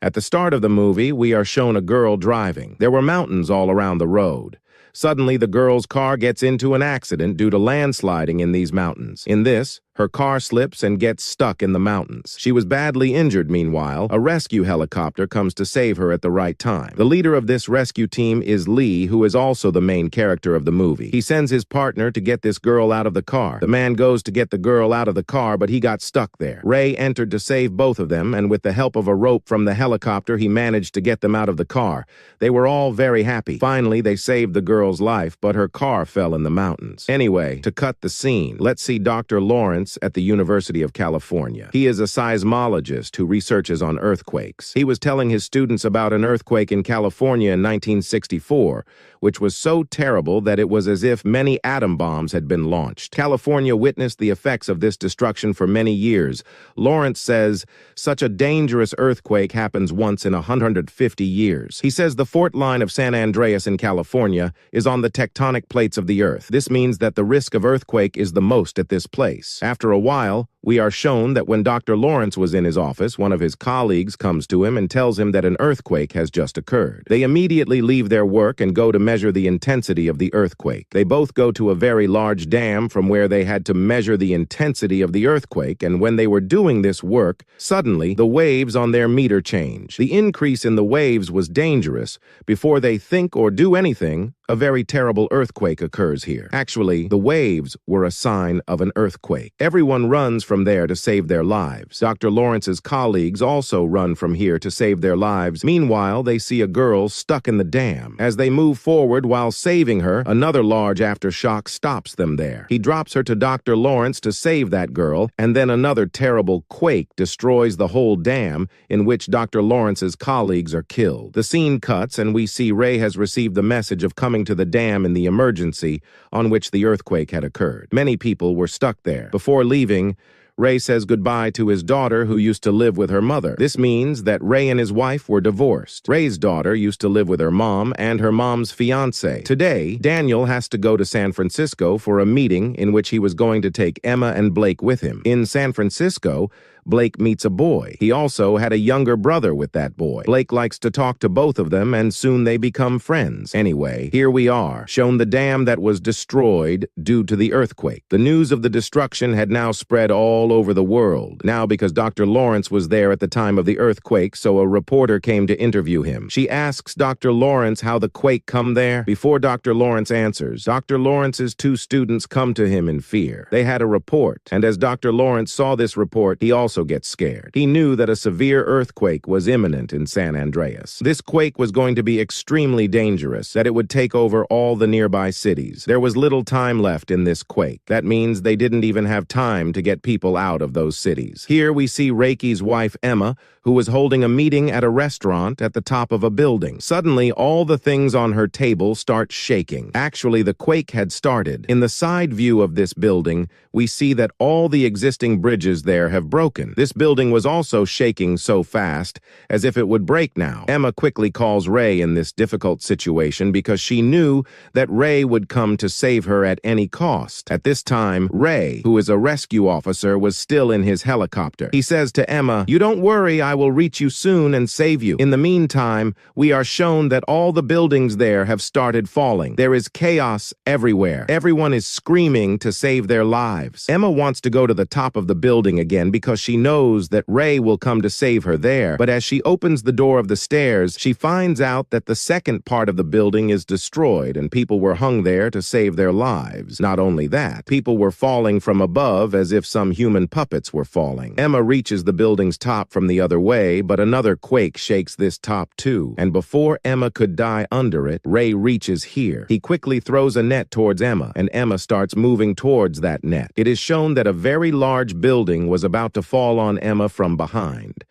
At the start of the movie, we are shown a girl driving. There were mountains all around the road. Suddenly, the girl's car gets into an accident due to landsliding in these mountains. In this, her car slips and gets stuck in the mountains. She was badly injured meanwhile. A rescue helicopter comes to save her at the right time. The leader of this rescue team is Lee, who is also the main character of the movie. He sends his partner to get this girl out of the car. The man goes to get the girl out of the car, but he got stuck there. Ray entered to save both of them, and with the help of a rope from the helicopter, he managed to get them out of the car. They were all very happy. Finally, they saved the girl's life, but her car fell in the mountains. Anyway, to cut the scene, let's see Dr. Lawrence at the University of California. He is a seismologist who researches on earthquakes. He was telling his students about an earthquake in California in 1964, which was so terrible that it was as if many atom bombs had been launched. California witnessed the effects of this destruction for many years. Lawrence says, such a dangerous earthquake happens once in 150 years. He says the fault line of San Andreas in California is on the tectonic plates of the earth. This means that the risk of earthquake is the most at this place. After a while, we are shown that when Dr. Lawrence was in his office, one of his colleagues comes to him and tells him that an earthquake has just occurred. They immediately leave their work and go to measure the intensity of the earthquake. They both go to a very large dam from where they had to measure the intensity of the earthquake, and when they were doing this work, suddenly the waves on their meter change. The increase in the waves was dangerous. Before they think or do anything, a very terrible earthquake occurs here. Actually, the waves were a sign of an earthquake. Everyone runs from there to save their lives. Dr. Lawrence's colleagues also run from here to save their lives. Meanwhile, they see a girl stuck in the dam. As they move forward while saving her, another large aftershock stops them there. He drops her to Dr. Lawrence to save that girl, and then another terrible quake destroys the whole dam, in which Dr. Lawrence's colleagues are killed. The scene cuts, and we see Ray has received the message of coming to the dam in the emergency on which the earthquake had occurred. Many people were stuck there. Before leaving, Ray says goodbye to his daughter who used to live with her mother. This means that Ray and his wife were divorced. Ray's daughter used to live with her mom and her mom's fiancé. Today, Daniel has to go to San Francisco for a meeting in which he was going to take Emma and Blake with him. In San Francisco, Blake meets a boy. He also had a younger brother with that boy. Blake likes to talk to both of them, and soon they become friends. Anyway, here we are, shown the dam that was destroyed due to the earthquake. The news of the destruction had now spread all over the world. Now, because Dr. Lawrence was there at the time of the earthquake, so a reporter came to interview him. She asks Dr. Lawrence how the quake come there. Before Dr. Lawrence answers, Dr. Lawrence's two students come to him in fear. They had a report, and as Dr. Lawrence saw this report, he also gets scared. He knew that a severe earthquake was imminent in San Andreas. This quake was going to be extremely dangerous, that it would take over all the nearby cities. There was little time left in this quake. That means they didn't even have time to get people out of those cities. Here we see Reiki's wife, Emma, who was holding a meeting at a restaurant at the top of a building. Suddenly, all the things on her table start shaking. Actually, the quake had started. In the side view of this building, we see that all the existing bridges there have broken. This building was also shaking so fast, as if it would break now. Emma quickly calls Ray in this difficult situation because she knew that Ray would come to save her at any cost. At this time, Ray, who is a rescue officer, was still in his helicopter. He says to Emma, "You don't worry, I will reach you soon and save you." In the meantime, we are shown that all the buildings there have started falling. There is chaos everywhere. Everyone is screaming to save their lives. Emma wants to go to the top of the building again because she knows that Ray will come to save her there, but as she opens the door of the stairs, she finds out that the second part of the building is destroyed and people were hung there to save their lives. Not only that, people were falling from above as if some human puppets were falling. Emma reaches the building's top from the other way, but another quake shakes this top too, and before Emma could die under it, Ray reaches here. He quickly throws a net towards Emma, and Emma starts moving towards that net. It is shown that a very large building was about to fall on Emma from behind.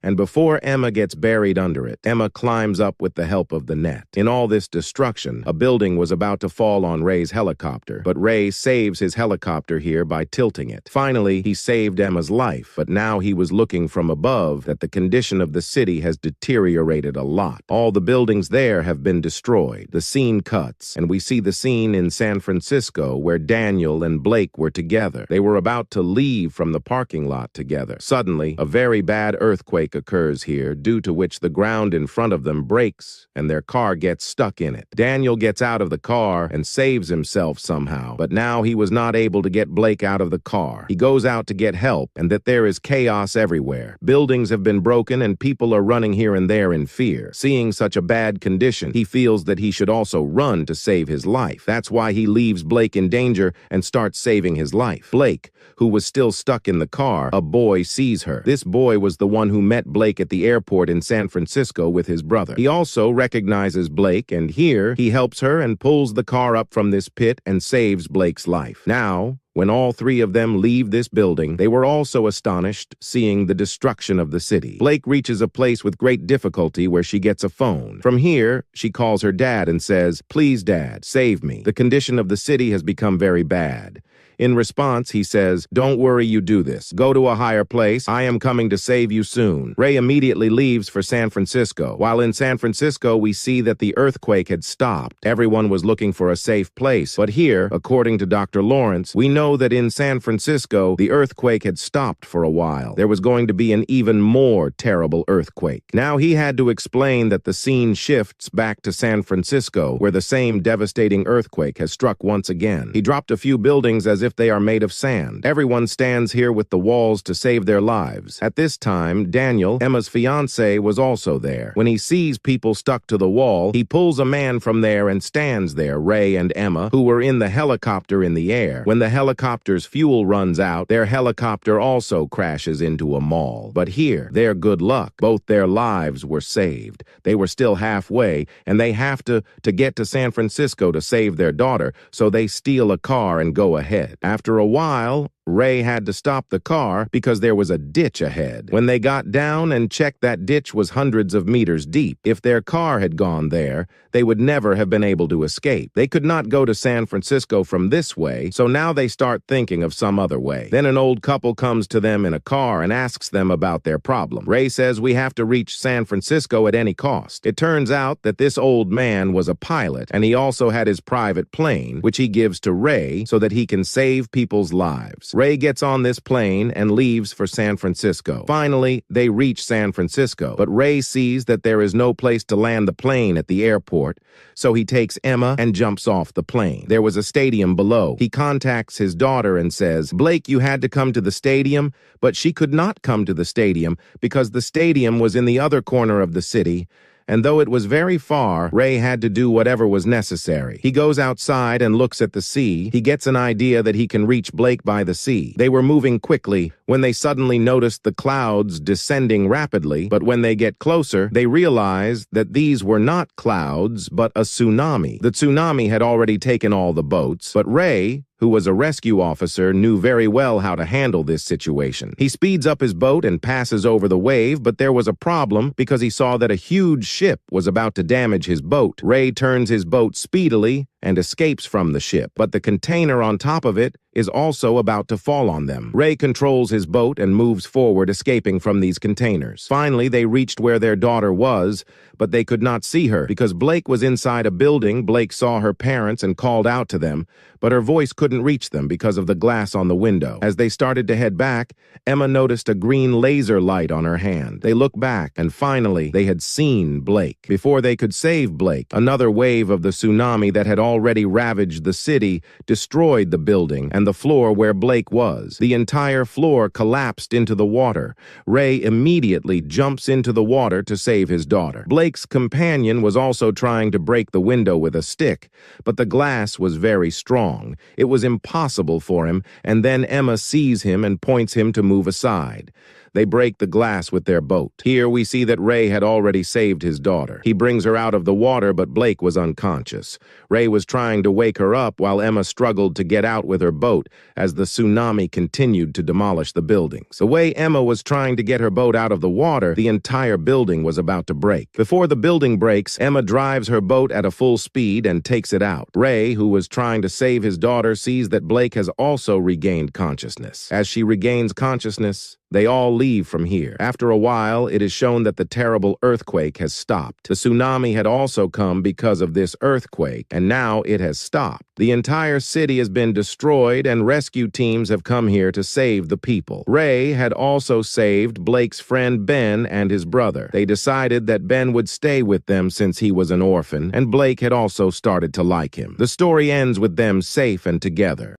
And before Emma gets buried under it, Emma climbs up with the help of the net. In all this destruction, a building was about to fall on Ray's helicopter, but Ray saves his helicopter here by tilting it. Finally, he saved Emma's life, but now he was looking from above that the condition of the city has deteriorated a lot. All the buildings there have been destroyed. The scene cuts, and we see the scene in San Francisco where Daniel and Blake were together. They were about to leave from the parking lot together. Suddenly, a very bad earthquake earthquake occurs here, due to which the ground in front of them breaks and their car gets stuck in it. Daniel gets out of the car and saves himself somehow, but now he was not able to get Blake out of the car. He goes out to get help, and that there is chaos everywhere. Buildings have been broken and people are running here and there in fear. Seeing such a bad condition, he feels that he should also run to save his life. That's why he leaves Blake in danger and starts saving his life. Blake, who was still stuck in the car, a boy sees her. This boy was the one who met Blake at the airport in San Francisco with his brother. He also recognizes Blake, and here he helps her and pulls the car up from this pit and saves Blake's life. Now, when all three of them leave this building, they were also astonished seeing the destruction of the city. Blake reaches a place with great difficulty where she gets a phone. From here, she calls her dad and says, "Please, Dad, save me. The condition of the city has become very bad." In response, he says, "Don't worry, you do this. Go to a higher place. I am coming to save you soon." Ray immediately leaves for San Francisco. While in San Francisco, we see that the earthquake had stopped. Everyone was looking for a safe place. But here, according to Dr. Lawrence, we know that in San Francisco, the earthquake had stopped for a while. There was going to be an even more terrible earthquake. Now he had to explain that the scene shifts back to San Francisco, where the same devastating earthquake has struck once again. He dropped a few buildings as if they are made of sand. Everyone stands here with the walls to save their lives. At this time, Daniel, Emma's fiancé, was also there. When he sees people stuck to the wall, he pulls a man from there and stands there, Ray and Emma, who were in the helicopter in the air. When the helicopter's fuel runs out, their helicopter also crashes into a mall. But here, their good luck. Both their lives were saved. They were still halfway, and they have to get to San Francisco to save their daughter, so they steal a car and go ahead. After a while, Ray had to stop the car because there was a ditch ahead. When they got down and checked, that ditch was hundreds of meters deep. If their car had gone there, they would never have been able to escape. They could not go to San Francisco from this way, so now they start thinking of some other way. Then an old couple comes to them in a car and asks them about their problem. Ray says, "We have to reach San Francisco at any cost." It turns out that this old man was a pilot, and he also had his private plane, which he gives to Ray so that he can save people's lives. Ray gets on this plane and leaves for San Francisco. Finally, they reach San Francisco, but Ray sees that there is no place to land the plane at the airport, so he takes Emma and jumps off the plane. There was a stadium below. He contacts his daughter and says, "Blake, you had to come to the stadium," but she could not come to the stadium because the stadium was in the other corner of the city. And though it was very far, Ray had to do whatever was necessary. He goes outside and looks at the sea. He gets an idea that he can reach Blake by the sea. They were moving quickly when they suddenly noticed the clouds descending rapidly, but when they get closer, they realize that these were not clouds, but a tsunami. The tsunami had already taken all the boats, but Ray, who was a rescue officer, knew very well how to handle this situation. He speeds up his boat and passes over the wave, but there was a problem because he saw that a huge ship was about to damage his boat. Ray turns his boat speedily and escapes from the ship, but the container on top of it is also about to fall on them. Ray controls his boat and moves forward, escaping from these containers. Finally, they reached where their daughter was, but they could not see her because Blake was inside a building. Blake saw her parents and called out to them, but her voice couldn't reach them because of the glass on the window. As they started to head back, Emma noticed a green laser light on her hand. They looked back, and finally, they had seen Blake. Before they could save Blake, another wave of the tsunami that had already ravaged the city destroyed the building and the floor where Blake was. The entire floor collapsed into the water. Ray immediately jumps into the water to save his daughter. Blake's companion was also trying to break the window with a stick, but the glass was very strong. It was impossible for him, and then Emma sees him and points him to move aside. They break the glass with their boat. Here we see that Ray had already saved his daughter. He brings her out of the water, but Blake was unconscious. Ray was trying to wake her up while Emma struggled to get out with her boat as the tsunami continued to demolish the buildings. The way Emma was trying to get her boat out of the water, the entire building was about to break. Before the building breaks, Emma drives her boat at a full speed and takes it out. Ray, who was trying to save his daughter, sees that Blake has also regained consciousness. As she regains consciousness, They all leave from here. After a while, it is shown that the terrible earthquake has stopped. The tsunami had also come because of this earthquake, and now it has stopped. The entire city has been destroyed, and rescue teams have come here to save the people. Ray had also saved Blake's friend Ben and his brother. They decided that Ben would stay with them since he was an orphan, and Blake had also started to like him. The story ends with them safe and together.